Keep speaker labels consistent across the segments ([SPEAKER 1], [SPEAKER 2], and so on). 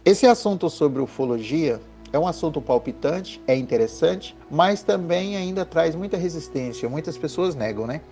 [SPEAKER 1] Esse assunto sobre ufologia é um assunto palpitante, é interessante, mas também ainda traz muita resistência. Muitas pessoas negam, né?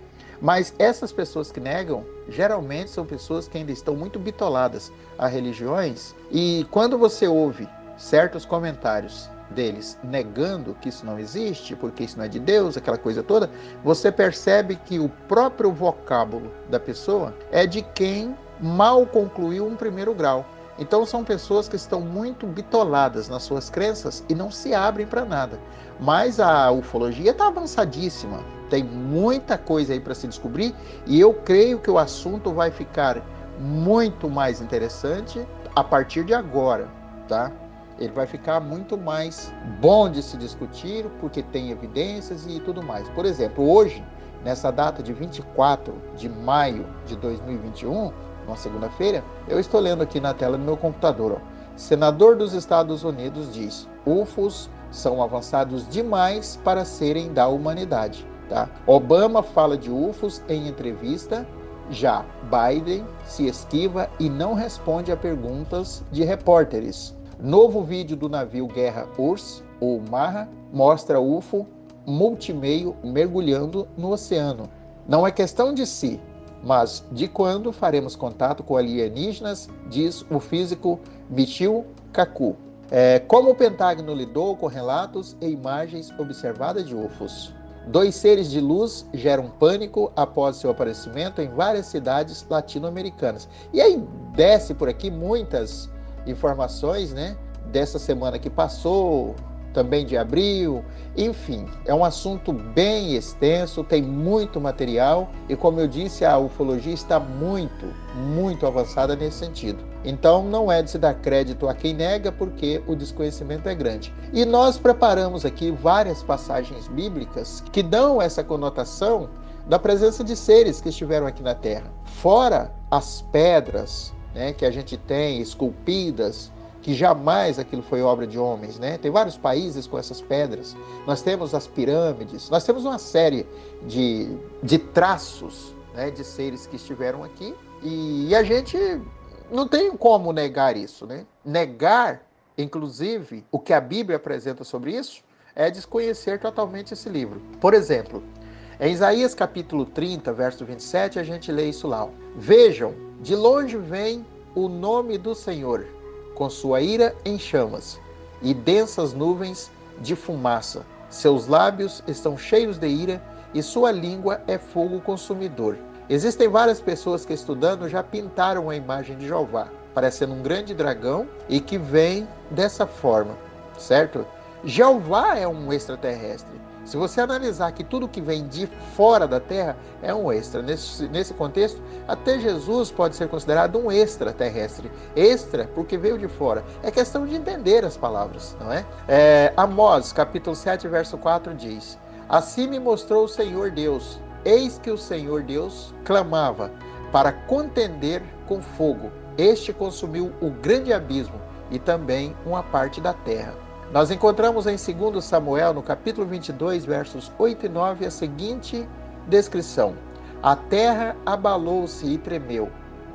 [SPEAKER 1] Mas essas pessoas que negam, geralmente são pessoas que ainda estão muito bitoladas a religiões. E quando você ouve certos comentários deles negando que isso não existe, porque isso não é de Deus, aquela coisa toda, você percebe que o próprio vocábulo da pessoa é de quem mal concluiu um primeiro grau. Então são pessoas que estão muito bitoladas nas suas crenças e não se abrem para nada. Mas a ufologia está avançadíssima, tem muita coisa aí para se descobrir e eu creio que o assunto vai ficar muito mais interessante a partir de agora, tá? Ele vai ficar muito mais bom de se discutir porque tem evidências e tudo mais. Por exemplo, hoje, nessa data de 24 de maio de 2021, uma segunda-feira, eu estou lendo aqui na tela do meu computador, ó. Senador dos Estados Unidos diz: UFOs são avançados demais para serem da humanidade. Tá? Obama fala de UFOs em entrevista, já Biden se esquiva e não responde a perguntas de repórteres. Novo vídeo do navio Guerra URSS, ou Marra, mostra UFO multimeio mergulhando no oceano. Não é questão de se, mas de quando faremos contato com alienígenas, diz o físico Michio Kaku. Como o Pentágono lidou com relatos e imagens observadas de UFOs. 2 seres de luz geram pânico após seu aparecimento em várias cidades latino-americanas. E aí desce por aqui muitas informações, né? Dessa semana que passou, também de abril, enfim, é um assunto bem extenso, tem muito material e, como eu disse, a ufologia está muito avançada nesse sentido. Então, não é de se dar crédito a quem nega, porque o desconhecimento é grande. E nós preparamos aqui várias passagens bíblicas que dão essa conotação da presença de seres que estiveram aqui na Terra. Fora as pedras, né, que a gente tem esculpidas, que jamais aquilo foi obra de homens, né? Tem vários países com essas pedras. Nós temos as pirâmides, nós temos uma série de traços, né, de seres que estiveram aqui e a gente não tem como negar isso, né? Negar, inclusive, o que a Bíblia apresenta sobre isso é desconhecer totalmente esse livro. Por exemplo, em Isaías capítulo 30, verso 27, a gente lê isso lá. Vejam, de longe vem o nome do Senhor, com sua ira em chamas e densas nuvens de fumaça. Seus lábios estão cheios de ira e sua língua é fogo consumidor. Existem várias pessoas que, estudando, já pintaram a imagem de Jeová, parecendo um grande dragão e que vem dessa forma, certo? Jeová é um extraterrestre. Se você analisar que tudo que vem de fora da Terra é um extra. Nesse contexto, até Jesus pode ser considerado um extraterrestre. Extra porque veio de fora. É questão de entender as palavras, não é? Amós, capítulo 7, verso 4 diz: Assim me mostrou o Senhor Deus. Eis que o Senhor Deus clamava para contender com fogo. Este consumiu o grande abismo e também uma parte da terra. Nós encontramos em 2 Samuel, no capítulo 22, versos 8 e 9, a seguinte descrição: A terra abalou-se e tremeu,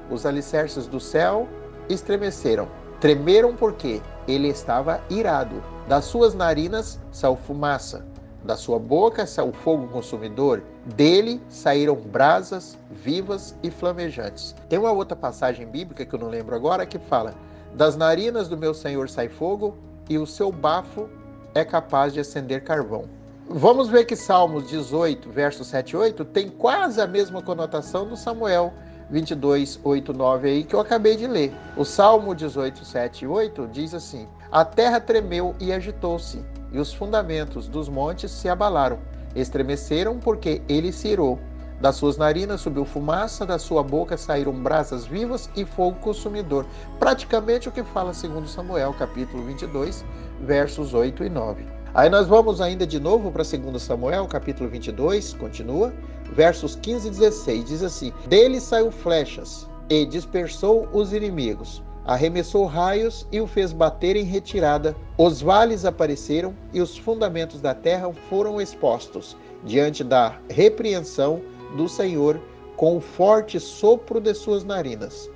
[SPEAKER 1] os alicerces do céu estremeceram. Tremeram porque ele estava irado. Das suas narinas saiu fumaça, da sua boca saiu fogo consumidor, dele saíram brasas vivas e flamejantes. Tem uma outra passagem bíblica que eu não lembro agora que fala: Das narinas do meu Senhor sai fogo, e o seu bafo é capaz de acender carvão. Vamos ver que Salmos 18, versos 7 e 8, tem quase a mesma conotação do Samuel 22, 8, 9 aí que eu acabei de ler. O Salmo 18, 7 e 8 diz assim: A terra tremeu e agitou-se, e os fundamentos dos montes se abalaram. Estremeceram porque ele se irou. Das suas narinas subiu fumaça, da sua boca saíram brasas vivas e fogo consumidor. Praticamente o que fala 2 Samuel, capítulo 22, versos 8 e 9. Aí nós vamos ainda de novo para 2 Samuel, capítulo 22, continua, versos 15 e 16. Diz assim: Dele saiu flechas e dispersou os inimigos. Arremessou raios e o fez bater em retirada. Os vales apareceram e os fundamentos da terra foram expostos diante da repreensão do Senhor com o forte sopro de suas narinas.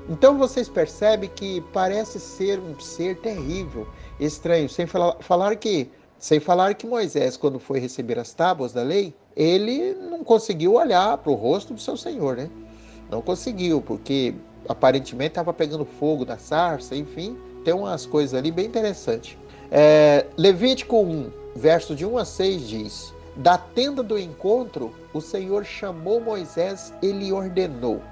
[SPEAKER 1] Então vocês percebem que parece ser um ser terrível, estranho, sem falar que Moisés, quando foi receber as tábuas da lei, ele não conseguiu olhar para o rosto do seu Senhor, né? Não conseguiu, porque aparentemente estava pegando fogo da sarça, enfim, tem umas coisas ali bem interessantes. Levítico 1, versos de 1 a 6 diz: da tenda do encontro, o Senhor chamou Moisés e lhe ordenou: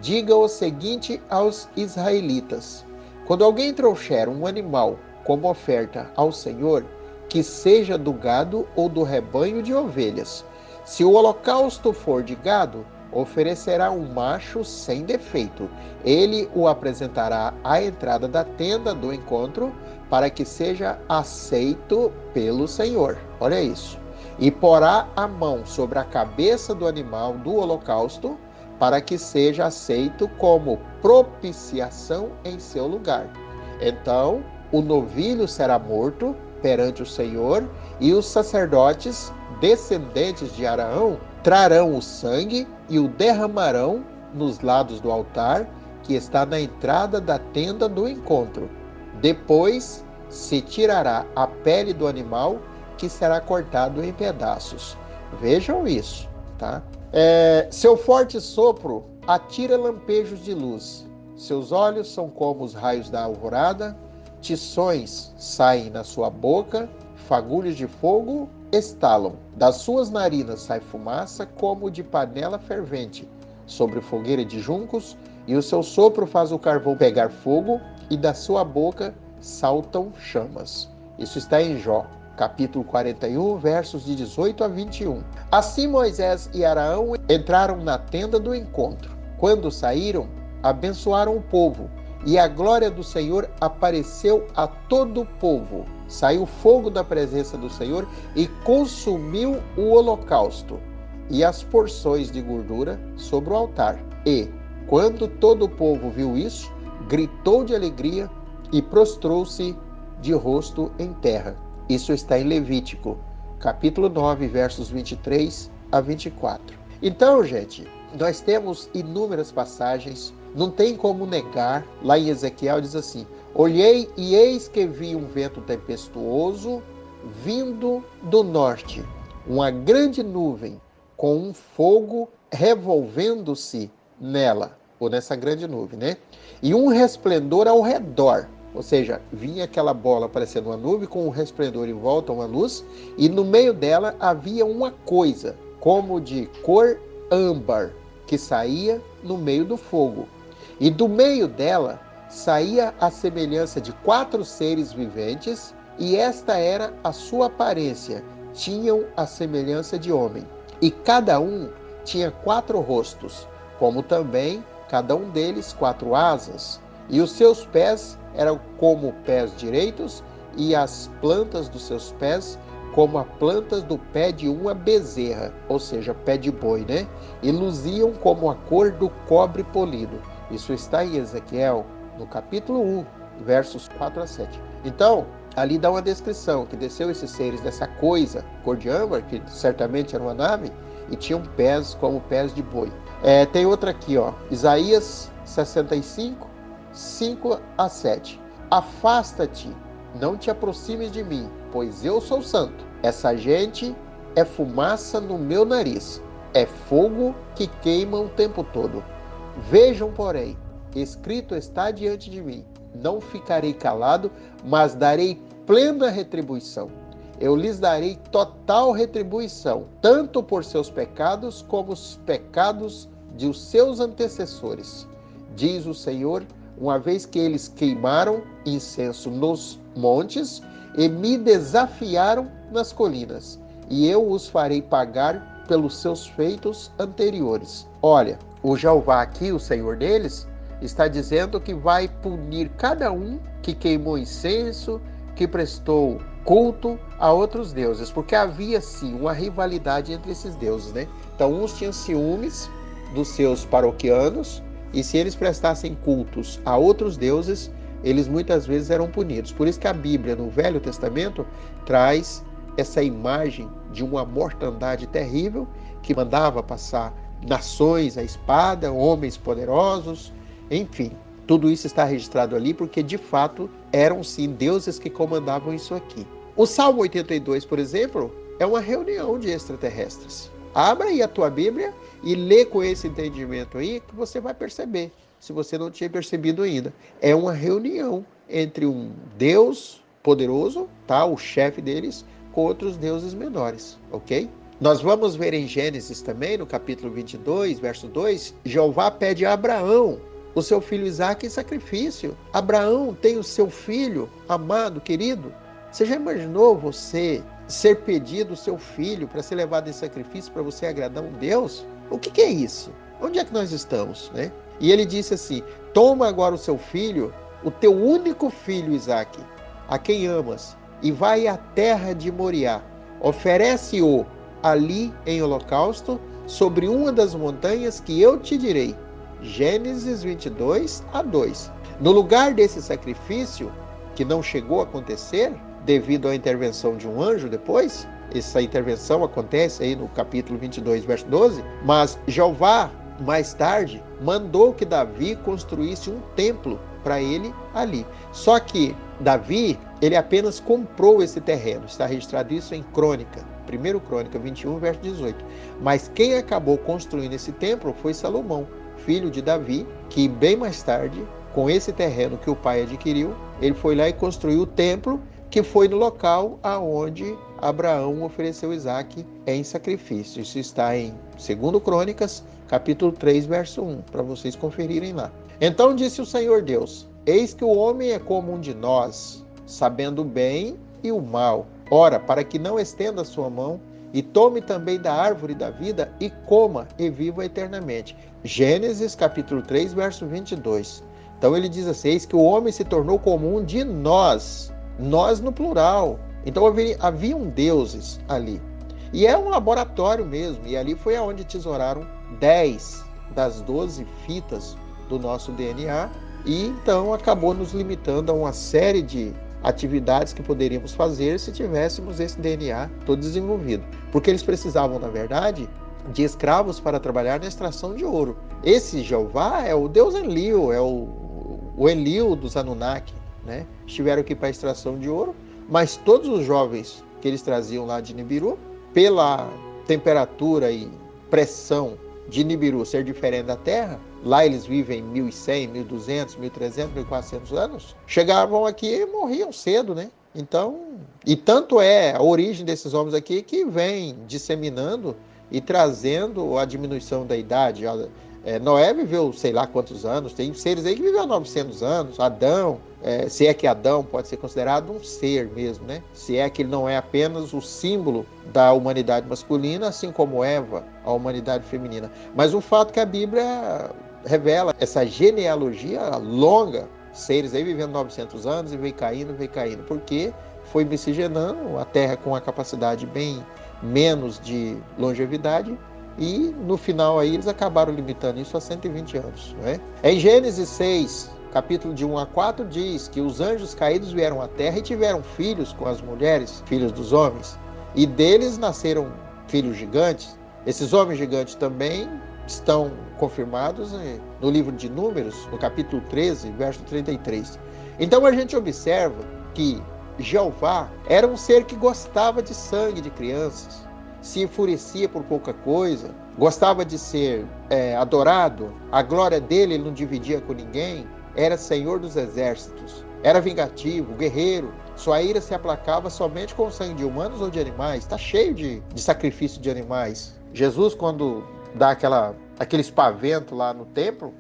[SPEAKER 1] diga o seguinte aos israelitas: quando alguém trouxer um animal como oferta ao Senhor, que seja do gado ou do rebanho de ovelhas, se o holocausto for de gado, oferecerá um macho sem defeito. Ele o apresentará à entrada da tenda do encontro, para que seja aceito pelo Senhor. Olha isso. E porá a mão sobre a cabeça do animal do holocausto, para que seja aceito como propiciação em seu lugar. Então, o novilho será morto perante o Senhor, e os sacerdotes, descendentes de Arão, trarão o sangue e o derramarão nos lados do altar, que está na entrada da tenda do encontro. Depois se tirará a pele do animal, que será cortado em pedaços. Vejam isso, tá? Seu forte sopro atira lampejos de luz. Seus olhos são como os raios da alvorada. Tições saem na sua boca, fagulhos de fogo estalam. Das suas narinas sai fumaça como de panela fervente sobre fogueira de juncos, e o seu sopro faz o carvão pegar fogo, e da sua boca saltam chamas. Isso está em Jó, capítulo 41, versos de 18 a 21. Assim Moisés e Arão entraram na tenda do encontro. Quando saíram, abençoaram o povo, e a glória do Senhor apareceu a todo o povo. Saiu fogo da presença do Senhor e consumiu o holocausto e as porções de gordura sobre o altar. E, quando todo o povo viu isso, gritou de alegria e prostrou-se de rosto em terra. Isso está em Levítico, capítulo 9, versos 23 a 24. Então, gente, nós temos inúmeras passagens, não tem como negar. Lá em Ezequiel diz assim: olhei e eis que vi um vento tempestuoso vindo do norte, uma grande nuvem com um fogo revolvendo-se nela, ou nessa grande nuvem, né? E um resplendor ao redor. Ou seja, vinha aquela bola parecendo uma nuvem com um resplendor em volta, uma luz, e no meio dela havia uma coisa, como de cor âmbar, que saía no meio do fogo. E do meio dela saía a semelhança de 4 seres viventes, e esta era a sua aparência. Tinham a semelhança de homem. E cada um tinha 4 rostos, como também cada um deles 4 asas. E os seus pés eram como pés direitos, e as plantas dos seus pés como as plantas do pé de uma bezerra, ou seja, pé de boi, né? E luziam como a cor do cobre polido. Isso está em Ezequiel, no capítulo 1, versos 4 a 7. Então, ali dá uma descrição, que desceu esses seres dessa coisa, cor de âmbar, que certamente era uma nave, e tinham pés como pés de boi. Tem outra aqui, ó, Isaías 65, 5 a 7. Afasta-te, não te aproximes de mim, pois eu sou santo. Essa gente é fumaça no meu nariz, é fogo que queima o tempo todo. Vejam, porém, escrito está diante de mim: não ficarei calado, mas darei plena retribuição. Eu lhes darei total retribuição, tanto por seus pecados como os pecados de os seus antecessores, diz o Senhor, uma vez que eles queimaram incenso nos montes e me desafiaram nas colinas, e eu os farei pagar pelos seus feitos anteriores. Olha, o Jeová aqui, o Senhor deles, está dizendo que vai punir cada um que queimou incenso, que prestou culto a outros deuses, porque havia sim uma rivalidade entre esses deuses, né? Então uns tinham ciúmes dos seus paroquianos, e se eles prestassem cultos a outros deuses, eles muitas vezes eram punidos. Por isso que a Bíblia, no Velho Testamento, traz essa imagem de uma mortandade terrível que mandava passar nações à espada, homens poderosos, enfim. Tudo isso está registrado ali porque, de fato, eram sim deuses que comandavam isso aqui. O Salmo 82, por exemplo, é uma reunião de extraterrestres. Abra aí a tua Bíblia e lê com esse entendimento aí que você vai perceber, se você não tinha percebido ainda. É uma reunião entre um Deus poderoso, tá? O chefe deles, com outros deuses menores, ok? Nós vamos ver em Gênesis também, no capítulo 22, verso 2, Jeová pede a Abraão o seu filho Isaque em sacrifício. Abraão tem o seu filho amado, querido. Você já imaginou você ser pedido o seu filho para ser levado em sacrifício para você agradar um Deus? O que é isso? Onde é que nós estamos, né? E ele disse assim: toma agora o seu filho, o teu único filho Isaque, a quem amas, e vai à terra de Moriá. Oferece-o ali em holocausto sobre uma das montanhas que eu te direi. Gênesis 22 a 2. No lugar desse sacrifício, que não chegou a acontecer, devido à intervenção de um anjo depois, essa intervenção acontece aí no capítulo 22, verso 12, mas Jeová, mais tarde, mandou que Davi construísse um templo para ele ali. Só que Davi, ele apenas comprou esse terreno, está registrado isso em Crônica, 1 Crônica 21, verso 18. Mas quem acabou construindo esse templo foi Salomão, filho de Davi, que bem mais tarde, com esse terreno que o pai adquiriu, ele foi lá e construiu o templo, que foi no local aonde Abraão ofereceu Isaque em sacrifício. Isso está em 2 Crônicas, capítulo 3, verso 1, para vocês conferirem lá. Então disse o Senhor Deus: eis que o homem é como um de nós, sabendo o bem e o mal. Ora, para que não estenda a sua mão e tome também da árvore da vida e coma e viva eternamente. Gênesis capítulo 3, verso 22. Então ele diz assim: eis que o homem se tornou como um de nós no plural. Então haviam deuses ali. E é um laboratório mesmo, e ali foi aonde tesouraram 10 das 12 fitas do nosso DNA, e então acabou nos limitando a uma série de atividades que poderíamos fazer se tivéssemos esse DNA todo desenvolvido. Porque eles precisavam, na verdade, de escravos para trabalhar na extração de ouro. Esse Jeová é o Deus Enlil, é o Enlil dos Anunnaki, né? Estiveram aqui para a extração de ouro, mas todos os jovens que eles traziam lá de Nibiru, pela temperatura e pressão de Nibiru ser diferente da Terra, lá eles vivem 1100, 1200, 1300, 1400 anos, chegavam aqui e morriam cedo, né? Então, e tanto é a origem desses homens aqui que vem disseminando e trazendo a diminuição da idade. Noé viveu sei lá quantos anos, tem seres aí que viveu 900 anos, Adão, se é que Adão pode ser considerado um ser mesmo, né? Se é que ele não é apenas o símbolo da humanidade masculina, assim como Eva, a humanidade feminina. Mas o fato é que a Bíblia revela essa genealogia longa, seres aí vivendo 900 anos e veio caindo, porque foi miscigenando a Terra com uma capacidade bem menos de longevidade, e no final aí eles acabaram limitando isso a 120 anos. Né? Em Gênesis 6, capítulo de 1 a 4, diz que os anjos caídos vieram à terra e tiveram filhos com as mulheres, filhos dos homens, e deles nasceram filhos gigantes. Esses homens gigantes também estão confirmados no livro de Números, no capítulo 13, verso 33. Então a gente observa que Jeová era um ser que gostava de sangue de crianças, se enfurecia por pouca coisa, gostava de ser adorado, a glória dele ele não dividia com ninguém, era Senhor dos exércitos, era vingativo, guerreiro, sua ira se aplacava somente com o sangue de humanos ou de animais. Está cheio de sacrifício de animais. Jesus, quando dá aquele espavento lá no templo,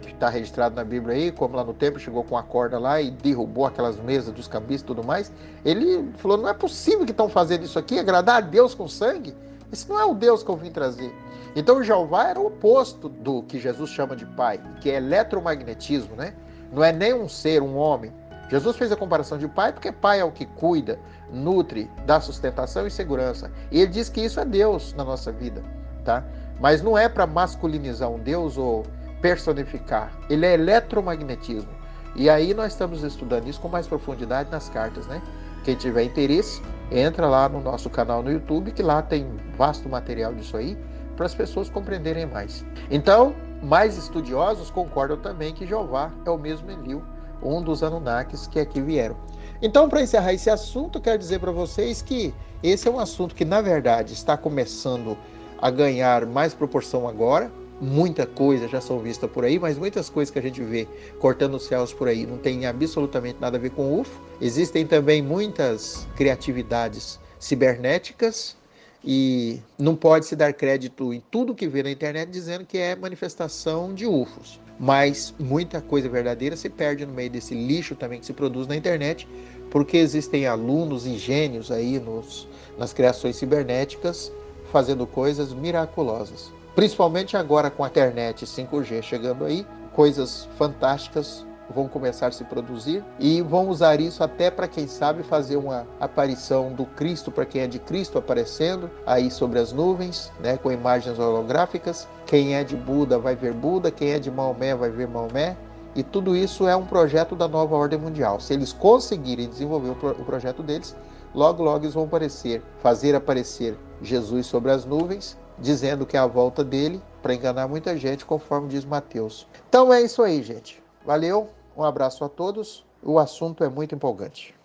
[SPEAKER 1] que está registrado na Bíblia aí, como lá no templo chegou com a corda lá e derrubou aquelas mesas dos cambistas e tudo mais, ele falou: não é possível que estão fazendo isso aqui, agradar a Deus com sangue? Esse não é o Deus que eu vim trazer. Então o Jeová era o oposto do que Jesus chama de pai, que é eletromagnetismo, né? Não é nem um ser, um homem. Jesus fez a comparação de pai porque pai é o que cuida, nutre, dá sustentação e segurança. E ele diz que isso é Deus na nossa vida, tá? Mas não é para masculinizar um Deus ou personificar. Ele é eletromagnetismo. E aí nós estamos estudando isso com mais profundidade nas cartas, né? Quem tiver interesse, entra lá no nosso canal no YouTube, que lá tem vasto material disso aí, para as pessoas compreenderem mais. Então, mais estudiosos concordam também que Jeová é o mesmo Enlil, um dos Anunnakis que aqui vieram. Então, para encerrar esse assunto, quero dizer para vocês que esse é um assunto que, na verdade, está começando a ganhar mais proporção agora. Muita coisa já são vistas por aí, mas muitas coisas que a gente vê cortando os céus por aí não tem absolutamente nada a ver com UFO. Existem também muitas criatividades cibernéticas e não pode se dar crédito em tudo que vê na internet dizendo que é manifestação de UFOs. Mas muita coisa verdadeira se perde no meio desse lixo também que se produz na internet, porque existem alunos e gênios aí nas criações cibernéticas fazendo coisas miraculosas. Principalmente agora com a internet 5G chegando aí, coisas fantásticas vão começar a se produzir e vão usar isso até para, quem sabe, fazer uma aparição do Cristo, para quem é de Cristo, aparecendo aí sobre as nuvens, né, com imagens holográficas. Quem é de Buda vai ver Buda, quem é de Maomé vai ver Maomé. E tudo isso é um projeto da nova ordem mundial. Se eles conseguirem desenvolver o projeto deles, logo eles vão fazer aparecer Jesus sobre as nuvens, dizendo que é a volta dele, para enganar muita gente, conforme diz Mateus. Então é isso aí, gente. Valeu, um abraço a todos. O assunto é muito empolgante.